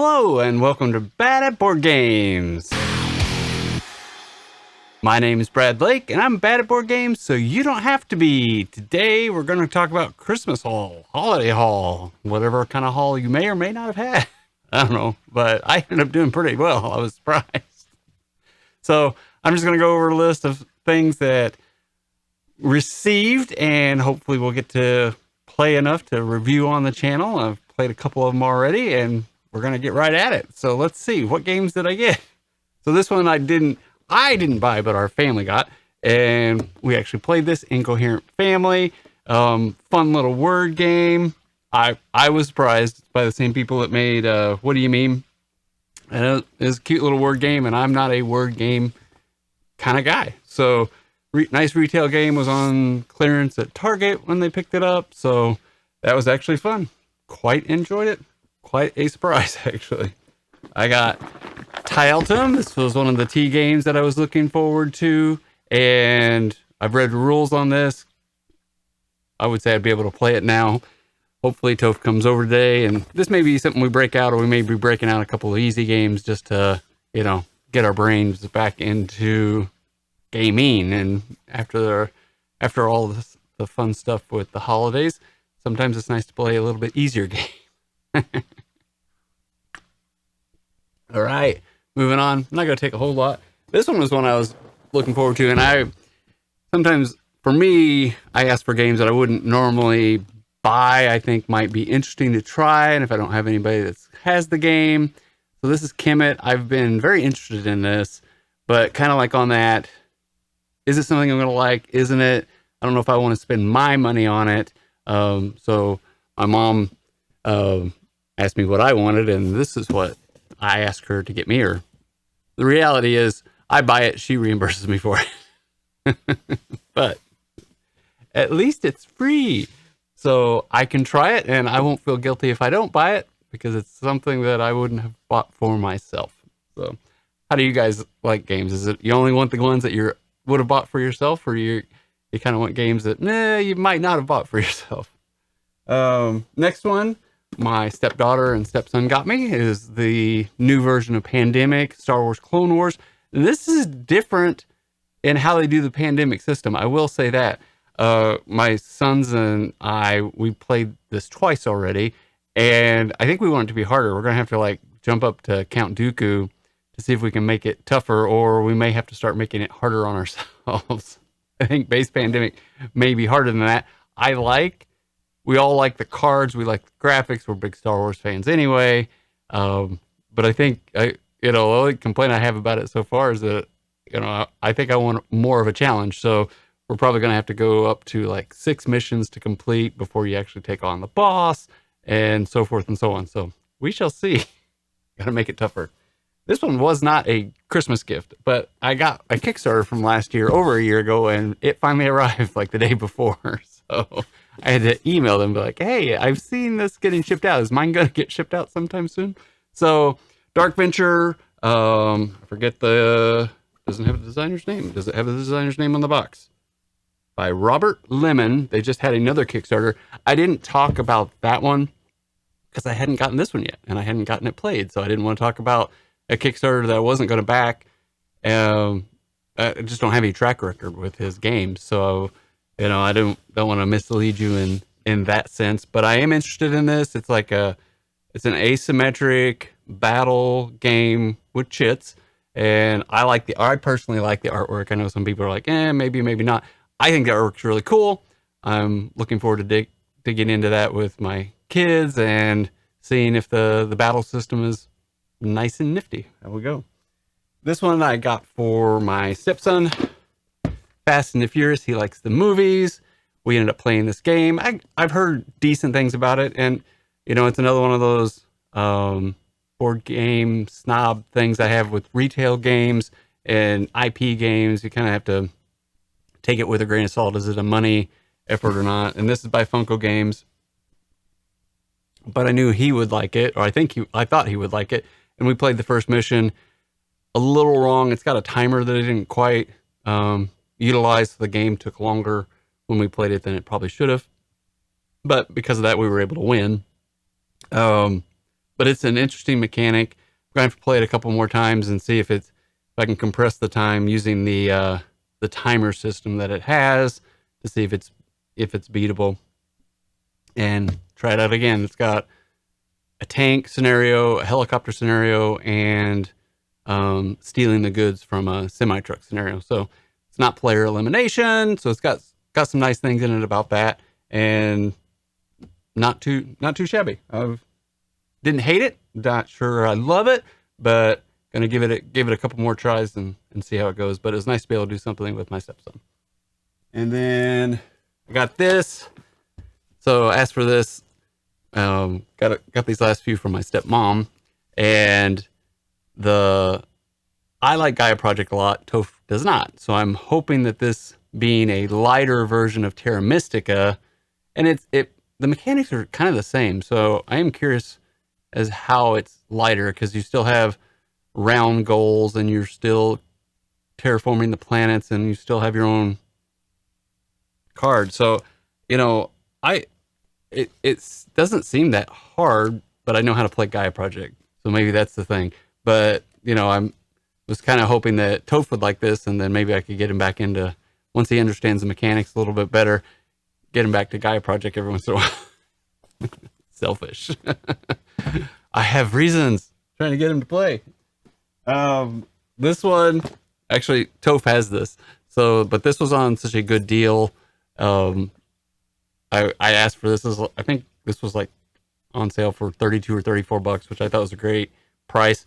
Hello and welcome to Bad at Board Games. My name is Brad Lake and I'm bad at board games, so you don't have to be. Today we're going to talk about Christmas haul, holiday haul, whatever kind of haul you may or may not have had. I don't know, but I ended up doing pretty well. I was surprised. So I'm just going to go over a list of things that received, and hopefully we'll get to play enough to review on the channel. I've played a couple of them already and we're going to get right at it. So let's see, what games did I get? So this one I didn't buy, but our family got, and we actually played this, Incoherent Family. Fun little word game. I was surprised by the same people that made What Do You Mean? And it was a cute little word game, and I'm not a word game kind of guy. So nice retail game, was on clearance at Target when they picked it up. So that was actually fun. Quite enjoyed it. Quite a surprise, actually. I got Tiltum. This was one of the T games that I was looking forward to, and I've read the rules on this. I would say I'd be able to play it now. Hopefully Toph comes over today, and this may be something we break out, or we may be breaking out a couple of easy games just to, get our brains back into gaming. And after all this, the fun stuff with the holidays, sometimes it's nice to play a little bit easier game. All right, moving on. I'm not going to take a whole lot. This one was one I was looking forward to, and sometimes, for me, I ask for games that I wouldn't normally buy, I think might be interesting to try, and if I don't have anybody that has the game. So this is Kemet. I've been very interested in this, but kind of like on that, is it something I'm going to like? Isn't it? I don't know if I want to spend my money on it. So my mom asked me what I wanted, and this is what I asked her to get me. Or the reality is, I buy it, she reimburses me for it. But at least it's free, so I can try it, and I won't feel guilty if I don't buy it, because it's something that I wouldn't have bought for myself. So, how do you guys like games? Is it you only want the ones that you would have bought for yourself, or you kind of want games that you might not have bought for yourself? Next one, my stepdaughter and stepson got me, is the new version of Pandemic, Star Wars Clone Wars. And this is different in how they do the Pandemic system. I will say that. My sons and we played this twice already, and I think we want it to be harder. We're going to have to jump up to Count Dooku to see if we can make it tougher, or we may have to start making it harder on ourselves. I think base Pandemic may be harder than that. We all like the cards. We like the graphics. We're big Star Wars fans anyway. But I think, the only complaint I have about it so far is that, I think I want more of a challenge. So we're probably going to have to go up to 6 missions to complete before you actually take on the boss, and so forth and so on. So we shall see. Got to make it tougher. This one was not a Christmas gift, but I got a Kickstarter from last year, over a year ago, and it finally arrived the day before. So I had to email them and be like, hey, I've seen this getting shipped out. Is mine going to get shipped out sometime soon? So Dark Venture, I forget doesn't have a designer's name. Does it have a designer's name on the box? By Robert Lemon. They just had another Kickstarter. I didn't talk about that one because I hadn't gotten this one yet, and I hadn't gotten it played. So I didn't want to talk about a Kickstarter that I wasn't going to back. I just don't have any track record with his games. So, I don't want to mislead you in that sense, but I am interested in this. It's it's an asymmetric battle game with chits, and I personally like the artwork. I know some people are like, maybe not. I think the artwork's really cool. I'm looking forward to digging into that with my kids and seeing if the battle system is nice and nifty. There we go. This one I got for my stepson. Fast and the Furious. He likes the movies. We ended up playing this game. I've heard decent things about it, and it's another one of those board game snob things I have with retail games and IP games. You kind of have to take it with a grain of salt. Is it a money effort or not? And this is by Funko Games, but I knew he would like it, or I thought he would like it. And we played the first mission a little wrong. It's got a timer that I didn't quite utilize. The game took longer when we played it than it probably should have, but because of that, we were able to win. The but it's an interesting mechanic. I'm going to have to play it a couple more times and see if I can compress the time using the timer system that it has to see if it's beatable, and try it out again. It's got a tank scenario, a helicopter scenario, and stealing the goods from a semi-truck scenario. So it's not player elimination, so it's got some nice things in it about that, and not too shabby. I didn't hate it, not sure I love it, but gonna give it a couple more tries and see how it goes. But it was nice to be able to do something with my stepson. And then I got this. So I asked for this. Got these last few from my stepmom, and I like Gaia Project a lot. Toph does not. So I'm hoping that this being a lighter version of Terra Mystica, and the mechanics are kind of the same. So I am curious as how it's lighter, because you still have round goals and you're still terraforming the planets and you still have your own card. So, it doesn't seem that hard, but I know how to play Gaia Project. So maybe that's the thing. But, I was kind of hoping that Toph would like this, and then maybe I could get him back into, once he understands the mechanics a little bit better, get him back to Gaia Project every once in a while. Selfish. I have reasons trying to get him to play. This one, actually, Toph has this. So, but this was on such a good deal. I asked for this. I think this was like on sale for $32 or $34, which I thought was a great price.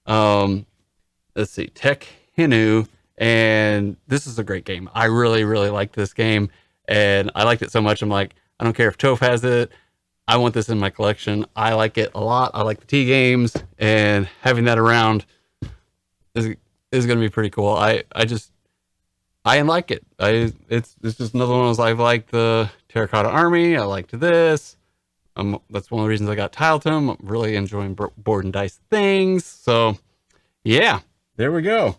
Let's see, Tech Hinu, and this is a great game. I really, really liked this game, and I liked it so much. I'm like, I don't care if Toph has it. I want this in my collection. I like it a lot. I like the T games, and having that around is going to be pretty cool. I like it. It's just another one of those. I've liked the Terracotta Army. I liked this. That's one of the reasons I got Tile Tome. I'm really enjoying board and dice things. So yeah, there we go.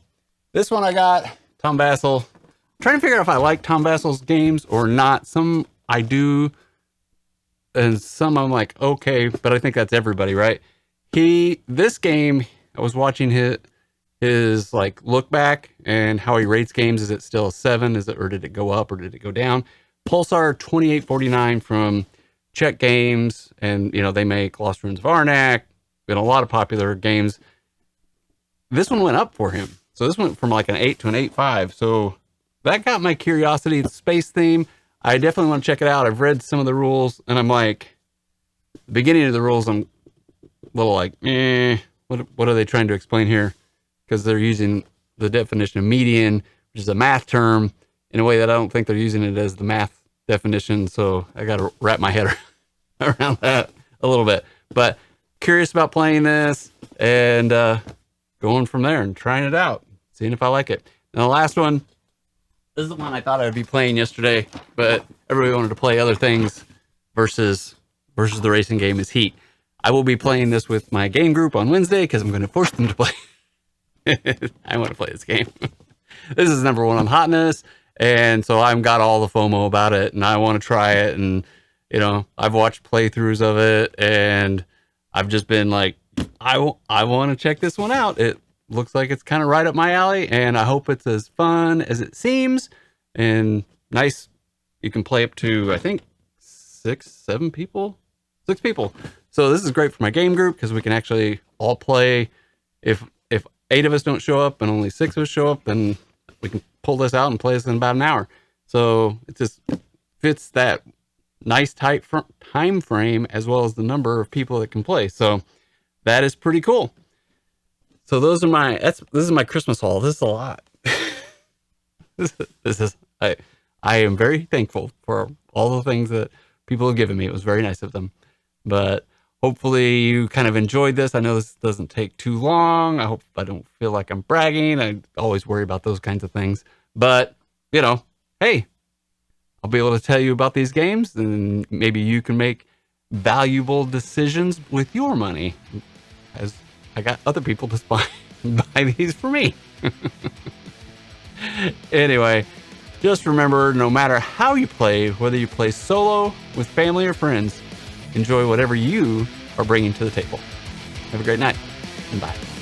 This one I got Tom Bassel. I'm trying to figure out if I like Tom Bassel's games or not. Some I do, and some I'm like, okay, but I think that's everybody, right? This game, I was watching his like look back and how he rates games. Is it still a 7? Or did it go up, or did it go down? Pulsar 2849 from Czech Games, and they make Lost Ruins of Arnak, been a lot of popular games. This one went up for him. So this went from like an 8 to an 8.5. So that got my curiosity. The space theme, I definitely want to check it out. I've read some of the rules, and I'm like, the beginning of the rules, I'm a little like, what are they trying to explain here? Because they're using the definition of median, which is a math term, in a way that I don't think they're using it as the math definition. So I got to wrap my head around that a little bit. But curious about playing this and going from there and trying it out, seeing if I like it. And the last one, this is the one I thought I would be playing yesterday, but everybody wanted to play other things versus the racing game, is Heat. I will be playing this with my game group on Wednesday because I'm going to force them to play. I want to play this game. This is number 1 on hotness, and so I've got all the FOMO about it, and I want to try it. And I've watched playthroughs of it, and I've just been like, I want to check this one out. It looks like it's kind of right up my alley, and I hope it's as fun as it seems, and nice. You can play up to, I think, 6 people. So this is great for my game group because we can actually all play. If 8 of us don't show up and only 6 of us show up, then we can pull this out and play this in about an hour. So it just fits that nice tight time frame, as well as the number of people that can play. So that is pretty cool. So this is my Christmas haul. This is a lot. I am very thankful for all the things that people have given me. It was very nice of them. But hopefully you kind of enjoyed this. I know this doesn't take too long. I hope I don't feel like I'm bragging. I always worry about those kinds of things. But, hey, I'll be able to tell you about these games, and maybe you can make valuable decisions with your money, as I got other people to buy these for me. Anyway, just remember, no matter how you play, whether you play solo, with family, or friends, enjoy whatever you are bringing to the table. Have a great night, and bye.